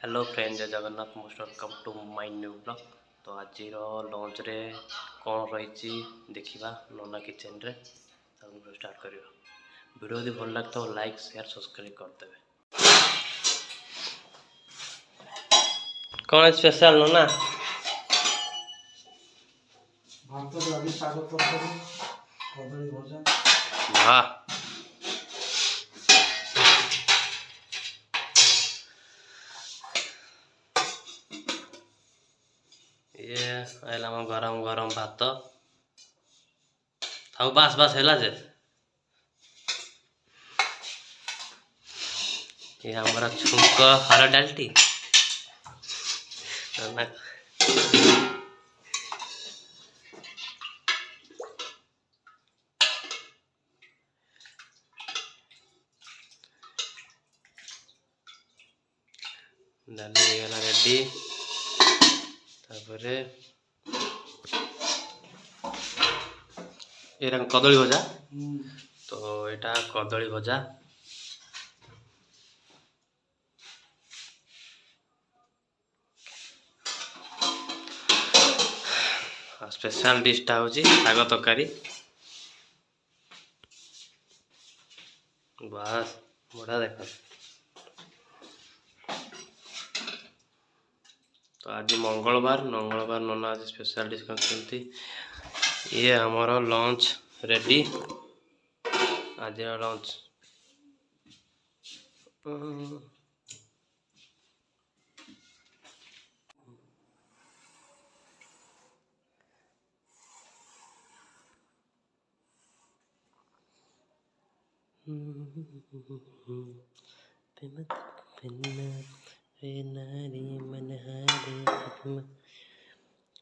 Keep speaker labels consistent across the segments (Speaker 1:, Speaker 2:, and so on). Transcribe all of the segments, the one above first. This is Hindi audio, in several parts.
Speaker 1: Hello friend, Jai Jagannath, most welcome to my new blog. तो आज लंच रे कौन रही देखा नना किचन रे स्टार्ट करियो। वीडियो यदि भल लगता तो लाइक शेयर सब्सक्राइब करदेवे। कौन स्पेशल नना?
Speaker 2: भात डाली शाग तरकारी कदली भजा।
Speaker 1: वाह, ये आइला गरम गरम भात थाउ बास बास है जे ये हमारा छुक हर डालटी डाली गला रेडी। तापरे ये कदली भजा। तो यहाँ कदली भजा स्पेशल डिशटा हूँ शाग तरकारी। बस बढ़िया देख। तो आज मंगलवार नना आज स्पेशल डिश करते। ये हमारा लंच रेडी। आज लंच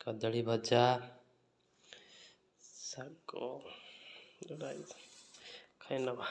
Speaker 1: कदली भजा शाग खाई नवा।